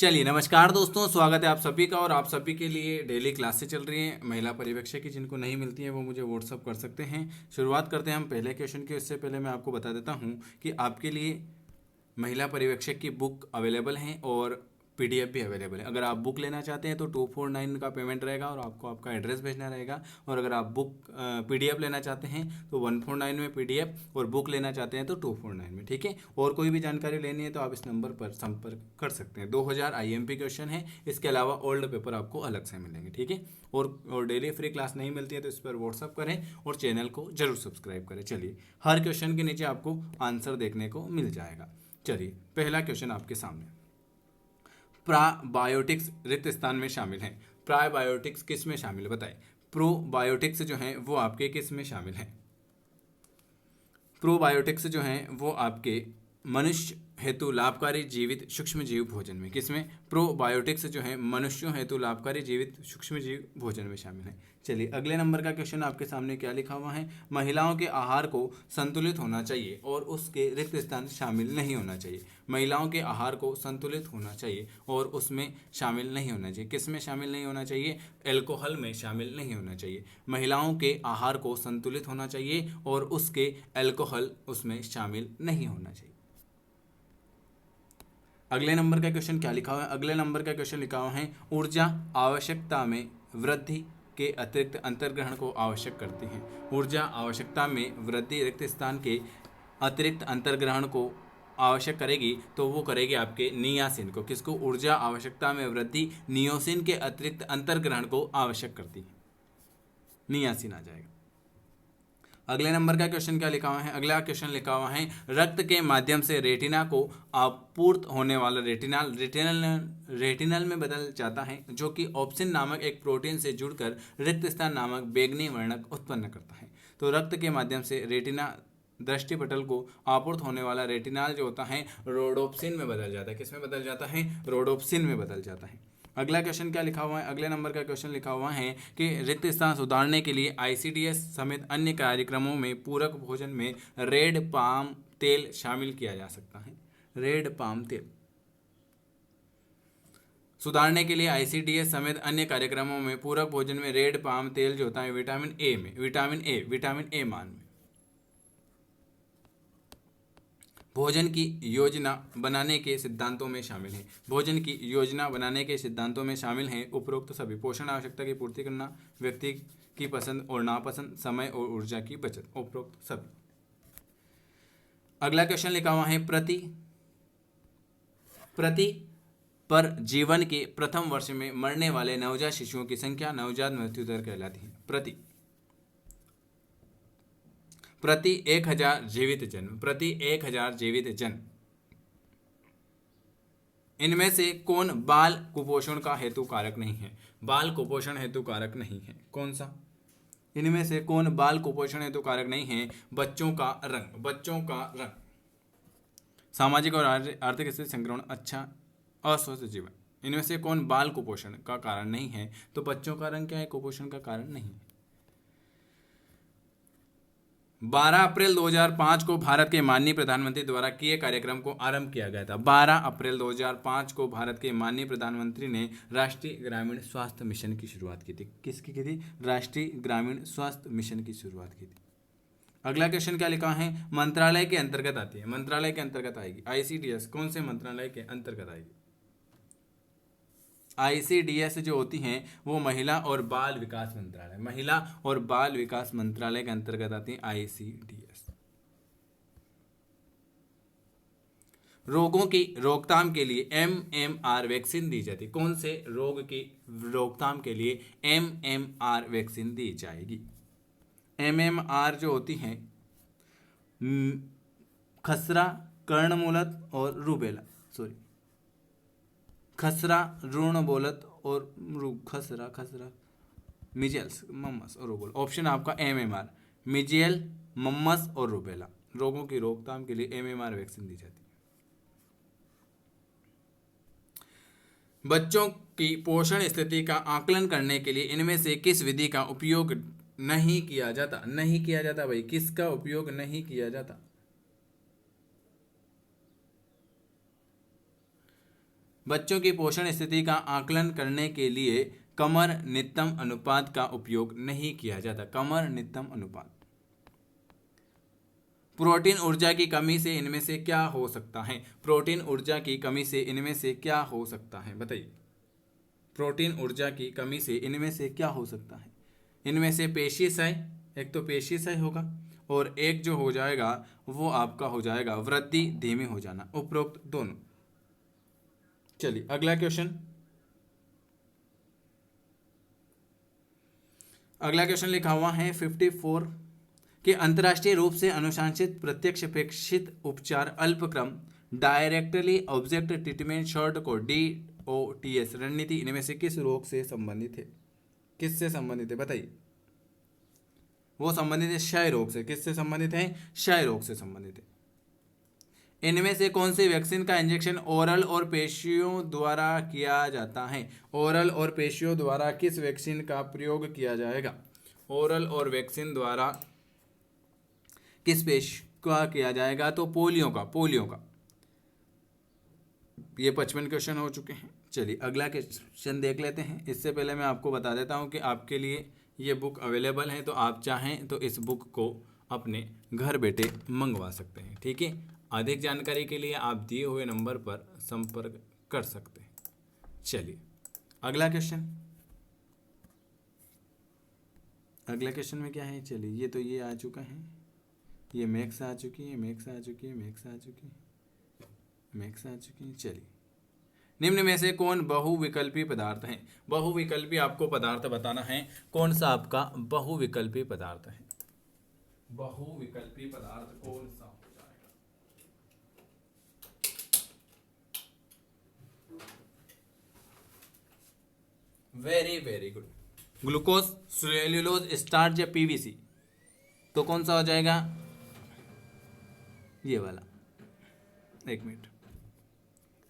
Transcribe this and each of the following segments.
चलिए नमस्कार दोस्तों, स्वागत है आप सभी का। और आप सभी के लिए डेली क्लासेस चल रही हैं महिला पर्यवेक्षक की। जिनको नहीं मिलती है वो मुझे व्हाट्सअप कर सकते हैं। शुरुआत करते हैं हम पहले क्वेश्चन की। इससे पहले मैं आपको बता देता हूं कि आपके लिए महिला पर्यवेक्षक की बुक अवेलेबल हैं और पीडीएफ भी अवेलेबल है। अगर आप बुक लेना चाहते हैं तो 249 का पेमेंट रहेगा और आपको आपका एड्रेस भेजना रहेगा। और अगर आप बुक पीडीएफ लेना चाहते हैं तो 149 में पीडीएफ, और बुक लेना चाहते हैं तो 249 में। ठीक है। और कोई भी जानकारी लेनी है तो आप इस नंबर पर संपर्क कर सकते हैं। 2000 आईएमपी क्वेश्चन है। इसके अलावा ओल्ड पेपर आपको अलग से मिलेंगे। ठीक है। और डेली फ्री क्लास नहीं मिलती है तो इस पर व्हाट्सअप करें और चैनल को जरूर सब्सक्राइब करें। चलिए, हर क्वेश्चन के नीचे आपको आंसर देखने को मिल जाएगा। चलिए, पहला क्वेश्चन आपके सामने। प्रोबायोटिक्स रिक्त स्थान में शामिल हैं। प्रोबायोटिक्स किस में शामिल है बताएं। प्रोबायोटिक्स जो हैं वो आपके किस में शामिल हैं। प्रोबायोटिक्स जो हैं वो आपके मनुष्य हेतु लाभकारी जीवित सूक्ष्म जीव भोजन में। किसमें? प्रोबायोटिक्स जो है मनुष्यों हेतु लाभकारी जीवित सूक्ष्म जीव भोजन में शामिल है। चलिए, अगले नंबर का क्वेश्चन आपके सामने क्या लिखा हुआ है। महिलाओं के आहार को संतुलित होना चाहिए और उसके रिक्त स्थान शामिल नहीं होना चाहिए। महिलाओं के आहार को संतुलित होना चाहिए और उसमें शामिल नहीं होना चाहिए। किस में शामिल नहीं होना चाहिए? एल्कोहल में शामिल नहीं होना चाहिए। महिलाओं के आहार को संतुलित होना चाहिए और उसके एल्कोहल उसमें शामिल नहीं होना चाहिए। अगले नंबर का क्वेश्चन क्या लिखा हुआ है। अगले नंबर का क्वेश्चन लिखा हुआ है, ऊर्जा आवश्यकता में वृद्धि के अतिरिक्त अंतर्ग्रहण को आवश्यक करती हैं। ऊर्जा आवश्यकता में वृद्धि रिक्त स्थान के अतिरिक्त अंतर्ग्रहण को आवश्यक करेगी तो वो करेगी आपके नियासिन को। किसको? ऊर्जा आवश्यकता में वृद्धि नियोसिन के अतिरिक्त अंतर्ग्रहण को आवश्यक करती है। नियासिन आ जाएगा। अगले नंबर का क्वेश्चन क्या लिखा हुआ है। अगला क्वेश्चन लिखा हुआ है, रक्त के माध्यम से रेटिना को आपूर्त होने वाला रेटिनल रेटिनल में बदल जाता है, जो कि ऑप्सिन नामक एक प्रोटीन से जुड़कर रिक्तस्थान नामक बैंगनी वर्णक उत्पन्न करता है। तो रक्त के माध्यम से रेटिना दृष्टिपटल को आपूर्त होने वाला रेटिनल जो होता है रोडोप्सिन में बदल जाता है। किस में बदल जाता है? रोडोप्सिन में बदल जाता है। अगला क्वेश्चन क्या लिखा हुआ है। अगले नंबर का क्वेश्चन लिखा हुआ है कि रिक्त स्थान सुधारने के लिए आईसीडीएस समेत अन्य कार्यक्रमों में पूरक भोजन में रेड पाम तेल शामिल किया जा सकता है। रेड पाम तेल सुधारने के लिए आईसीडीएस समेत अन्य कार्यक्रमों में पूरक भोजन में रेड पाम तेल जो होता है विटामिन ए मान में भोजन की योजना बनाने के सिद्धांतों में शामिल है। भोजन की योजना बनाने के सिद्धांतों में शामिल हैं उपरोक्त सभी। पोषण आवश्यकता की पूर्ति करना, व्यक्ति की पसंद और नापसंद, समय और ऊर्जा की बचत, उपरोक्त सभी। अगला क्वेश्चन लिखा हुआ है, प्रति पर जीवन के प्रथम वर्ष में मरने वाले नवजात शिशुओं की संख्या नवजात मृत्यु दर कहलाती है। प्रति 1000 जीवित जन्म। प्रति 1000 जीवित जन्म। इनमें से कौन बाल कुपोषण का हेतु कारक नहीं है? बाल कुपोषण हेतु कारक नहीं है। कौन सा? इनमें से कौन बाल कुपोषण हेतु कारक नहीं है? बच्चों का रंग। बच्चों का रंग। सामाजिक और आर्थिक स्थिति संक्रमण, अच्छा अस्वस्थ जीवन। इनमें से कौन बाल कुपोषण का कारण नहीं है? तो बच्चों का रंग क्या है? कुपोषण का कारण नहीं है। 12 अप्रैल 2005 को भारत के माननीय प्रधानमंत्री द्वारा किए कार्यक्रम को आरंभ किया गया था। 12 अप्रैल 2005 को भारत के माननीय प्रधानमंत्री ने राष्ट्रीय ग्रामीण स्वास्थ्य मिशन की शुरुआत की थी। किसकी की थी? राष्ट्रीय ग्रामीण स्वास्थ्य मिशन की शुरुआत की थी। अगला क्वेश्चन क्या लिखा है, मंत्रालय के अंतर्गत आती है। मंत्रालय के अंतर्गत आएगी आईसीडीएस। कौन से मंत्रालय के अंतर्गत आएगी? आईसीडीएस जो होती हैं वो महिला और बाल विकास मंत्रालय, महिला और बाल विकास मंत्रालय के अंतर्गत आती है आईसीडीएस। रोगों की रोकथाम के लिए एमएमआर वैक्सीन दी जाती है। कौन से रोग की रोकथाम के लिए एमएमआर वैक्सीन दी जाएगी? एमएमआर जो होती हैं खसरा, कर्णमूलत और रूबेला, खसरा, ऋणबोलत और खसरा मिजेल्स, मम्मस और रूबेला। ऑप्शन आपका एमएमआर, मिजेल, मम्मस और रूबेला। रोगों की रोकथाम के लिए एमएमआर वैक्सीन दी जाती है। बच्चों की पोषण स्थिति का आकलन करने के लिए इनमें से किस विधि का उपयोग नहीं किया जाता? नहीं किया जाता भाई, किसका उपयोग नहीं किया जाता? बच्चों की पोषण स्थिति का आकलन करने के लिए कमर नित्यम अनुपात का उपयोग नहीं किया जाता। कमर नित्यम अनुपात। प्रोटीन ऊर्जा की कमी से इनमें से क्या हो सकता है? प्रोटीन ऊर्जा की कमी से इनमें से क्या हो सकता है, बताइए। प्रोटीन ऊर्जा की कमी से इनमें से क्या हो सकता है? इनमें से पेशीय क्षय, एक तो पेशीय क्षय होगा और एक जो हो जाएगा वो आपका हो जाएगा वृद्धि धीमी हो जाना, उपरोक्त दोनों। चलिए अगला क्वेश्चन। अगला क्वेश्चन लिखा हुआ है 54 कि अंतर्राष्ट्रीय रूप से अनुशंसित प्रत्यक्ष अपेक्षित उपचार अल्पक्रम डायरेक्टली ऑब्जेक्ट ट्रीटमेंट शॉर्ट को DOTS रणनीति इनमें से किस रोग से संबंधित है? किससे संबंधित है, बताइए। वो संबंधित है क्षय रोग से। किससे संबंधित है? क्षय रोग से संबंधित है। इनमें से कौन से वैक्सीन का इंजेक्शन ओरल और पेशियों द्वारा किया जाता है? ओरल और पेशियों द्वारा किस वैक्सीन का प्रयोग किया जाएगा? ओरल और वैक्सीन द्वारा किस पेश का किया जाएगा? तो पोलियो का। ये 55 क्वेश्चन हो चुके हैं। चलिए अगला क्वेश्चन देख लेते हैं। इससे पहले मैं आपको बता देता हूँ कि आपके लिए ये बुक अवेलेबल है, तो आप चाहें तो इस बुक को अपने घर बैठे मंगवा सकते हैं, ठीक है। अधिक जानकारी के लिए आप दिए हुए नंबर पर संपर्क कर सकते हैं। चलिए अगला क्वेश्चन। अगला क्वेश्चन में क्या है? चलिए ये आ चुका है, ये मैक्स आ चुकी है, मैक्स आ चुकी है। चलिए निम्न में से कौन बहुविकल्पी पदार्थ है? बहुविकल्पी आपको पदार्थ बताना है। कौन सा आपका बहुविकल्पी पदार्थ है? बहुविकल्पी पदार्थ कौन सा हो जाएगा? Very good. Glucose, cellulose, starch या PVC? तो कौन सा हो जाएगा? ये वाला। एक मिनट,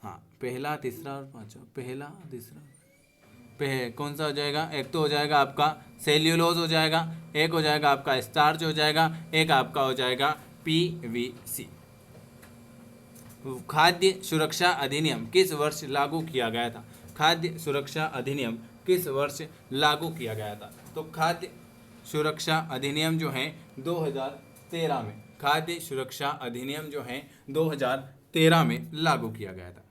हाँ, पहला, तीसरा और पांचवा। पहला, तीसरा, कौन सा हो जाएगा? एक तो हो जाएगा आपका सेल्यूलोज हो जाएगा, एक हो जाएगा आपका स्टार्च हो जाएगा, एक आपका हो जाएगा PVC। खाद्य सुरक्षा अधिनियम किस वर्ष लागू किया गया था? खाद्य सुरक्षा अधिनियम किस वर्ष लागू किया गया था? तो खाद्य सुरक्षा अधिनियम जो है 2013 में, खाद्य सुरक्षा अधिनियम जो है 2013 में लागू किया गया था।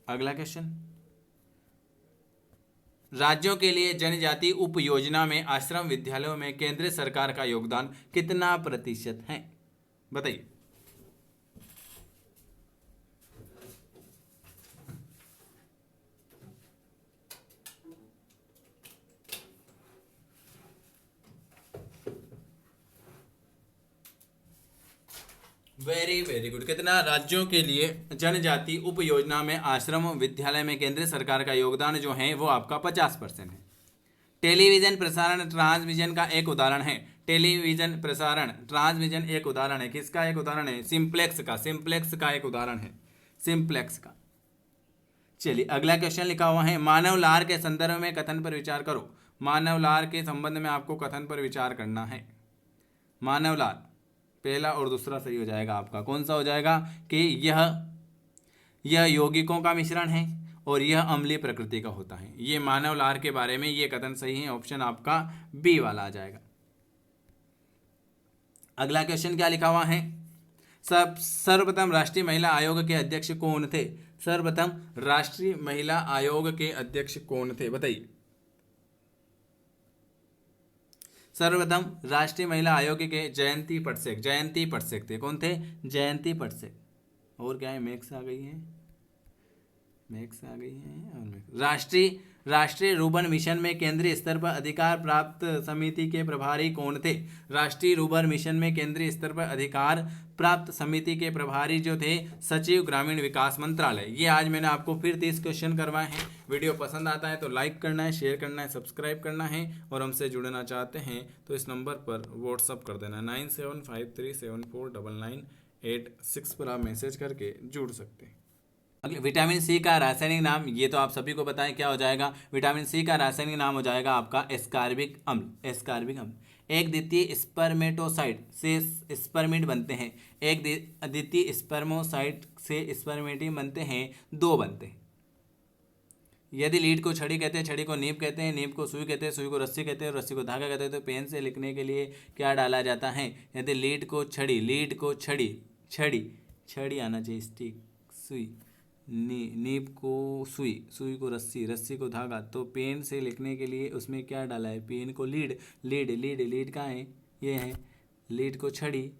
अगला क्वेश्चन। राज्यों के लिए जनजाति उप योजना में आश्रम विद्यालयों में केंद्र सरकार का योगदान कितना प्रतिशत है? बताइए। Very good. कितना? राज्यों के लिए जनजाति उप योजना में आश्रम विद्यालय में केंद्र सरकार का योगदान जो है वो आपका 50% है। टेलीविजन प्रसारण ट्रांसमिशन का एक उदाहरण है। टेलीविजन प्रसारण ट्रांसमिशन एक उदाहरण है। किसका एक उदाहरण है? सिंप्लेक्स का एक उदाहरण है, सिंप्लेक्स का। चलिए अगला क्वेश्चन लिखा हुआ है मानव लार के संदर्भ में कथन पर विचार करो। मानव लार के संबंध में आपको कथन पर विचार करना है। मानव लार, पहला और दूसरा सही हो जाएगा आपका। कौन सा हो जाएगा? कि यह यौगिकों का मिश्रण है और यह अम्लीय प्रकृति का होता है। ये मानव लार के बारे में ये कथन सही है। ऑप्शन आपका बी वाला आ जाएगा। अगला क्वेश्चन क्या लिखा हुआ है? सर्वप्रथम राष्ट्रीय महिला आयोग के अध्यक्ष कौन थे? सर्वप्रथम राष्ट्रीय महिला आयोग के अध्यक्ष कौन थे? बताइए। सर्वप्रथम राष्ट्रीय महिला आयोग के जयंती पटसेक थे। कौन थे? जयंती पटसेक। और क्या है? मैक्स आ गई है और राष्ट्रीय रूर्बन मिशन में केंद्रीय स्तर पर अधिकार प्राप्त समिति के प्रभारी कौन थे? राष्ट्रीय रूर्बन मिशन में केंद्रीय स्तर पर अधिकार प्राप्त समिति के प्रभारी जो थे सचिव ग्रामीण विकास मंत्रालय। ये आज मैंने आपको फिर 30 क्वेश्चन करवाए हैं। वीडियो पसंद आता है तो लाइक करना है, शेयर करना है, सब्सक्राइब करना है और हमसे जुड़ना चाहते हैं तो इस नंबर पर व्हाट्सअप कर देना 9753749986 पर आप मैसेज करके जुड़ सकते हैं। विटामिन सी का रासायनिक नाम, ये तो आप सभी को पता है, क्या हो जाएगा? विटामिन सी का रासायनिक नाम हो जाएगा आपका एस्कॉर्बिक अम्ल। एस्कॉर्बिक अम्ल। एक द्वितीय स्पर्मेटोसाइट से स्पर्मिड बनते हैं। एक द्वितीय स्पर्मोसाइट से स्पर्मेटिड बनते हैं, दो बनते हैं। यदि लीड को छड़ी कहते हैं, छड़ी को नीब कहते हैं, नीब को सुई कहते हैं, सुई को रस्सी कहते हैं और रस्सी को धागा कहते हैं, तो पेन से लिखने के लिए क्या डाला जाता है? यदि लीड को छड़ी, लीड को छड़ी, छड़ी, छड़ी आना चाहिए, स्टिक, सुई, नीब को सुई, सुई को रस्सी, रस्सी को धागा, तो पेन से लिखने के लिए उसमें क्या डाला है? पेन को लीड, लीड, लीड, लीड कहाँ है? ये है। लीड को छड़ी,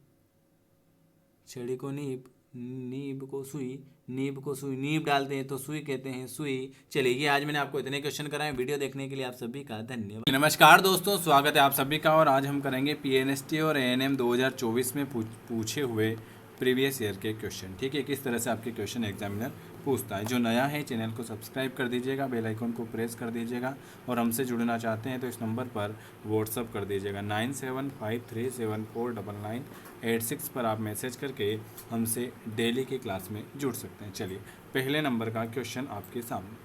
छड़ी को नीब, नीब को सुई, नीब को सुई, नीब डालते हैं तो सुई कहते हैं, सुई। चलिए, ये आज मैंने आपको इतने क्वेश्चन कराए। वीडियो देखने के लिए आप सभी का धन्यवाद। नमस्कार दोस्तों, स्वागत है आप सभी का। और आज हम करेंगे पीएनएसटी और एएनएम 2024 में पूछे हुए प्रीवियस ईयर के क्वेश्चन। ठीक है, किस तरह से आपके क्वेश्चन एग्जामिनर पूछता है। जो नया है चैनल को सब्सक्राइब कर दीजिएगा, बेल आइकन को प्रेस कर दीजिएगा और हमसे जुड़ना चाहते हैं तो इस नंबर पर व्हाट्सअप कर दीजिएगा 9753714986 पर आप मैसेज करके हमसे डेली की क्लास में जुड़ सकते हैं। चलिए, पहले नंबर का क्वेश्चन आपके सामने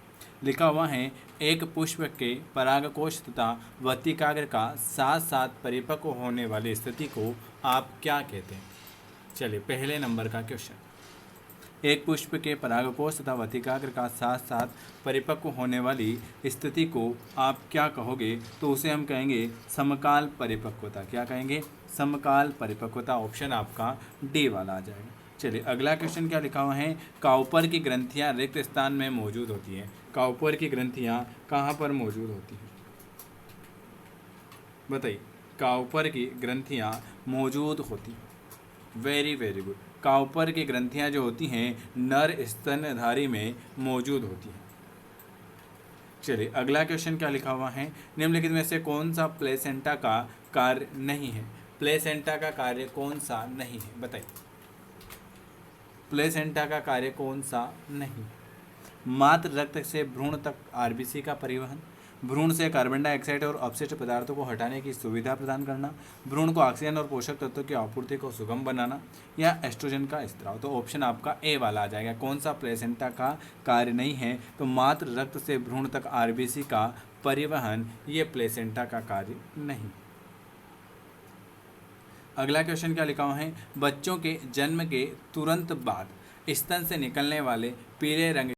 लिखा हुआ है। एक पुष्प के परागकोश तथा वतिकाग्र का साथ साथ परिपक्व होने वाली स्थिति को आप क्या कहते हैं? चलिए, पहले नंबर का क्वेश्चन। एक पुष्प के परागकोश तथा वतिकाग्र का साथ साथ परिपक्व होने वाली स्थिति को आप क्या कहोगे? तो उसे हम कहेंगे समकाल परिपक्वता। क्या कहेंगे? समकाल परिपक्वता। ऑप्शन आपका डी वाला आ जाएगा। चलिए, अगला क्वेश्चन क्या लिखा हुआ है। काउपर की ग्रंथियां रिक्त स्थान में मौजूद होती हैं। काउपर की ग्रंथियां कहाँ पर मौजूद होती हैं? बताइए। काउपर की ग्रंथियां मौजूद होती हैं। Very very good. काउपर की ग्रंथियां जो होती हैं नर स्तनधारी में मौजूद होती हैं। चलिए, अगला क्वेश्चन क्या लिखा हुआ है। निम्नलिखित में से कौन सा प्लेसेंटा का कार्य नहीं है? प्लेसेंटा का कार्य कौन सा नहीं है? बताइए। प्लेसेंटा का कार्य कौन सा नहीं? मात्र रक्त से भ्रूण तक आरबीसी का परिवहन, भ्रूण से कार्बन डाइऑक्साइड और अपशिष्ट पदार्थों को हटाने की सुविधा प्रदान करना, भ्रूण को ऑक्सीजन और पोषक तत्वों की आपूर्ति को सुगम बनाना, या एस्ट्रोजन का स्त्राव। तो ऑप्शन आपका ए वाला आ जाएगा। कौन सा प्लेसेंटा का कार्य नहीं है? तो मात्र रक्त से भ्रूण तक आरबीसी का परिवहन, ये प्लेसेंटा का कार्य नहीं। अगला क्वेश्चन क्या लिखा हुआ है। बच्चों के जन्म के तुरंत बाद स्तन से निकलने वाले पीले रंग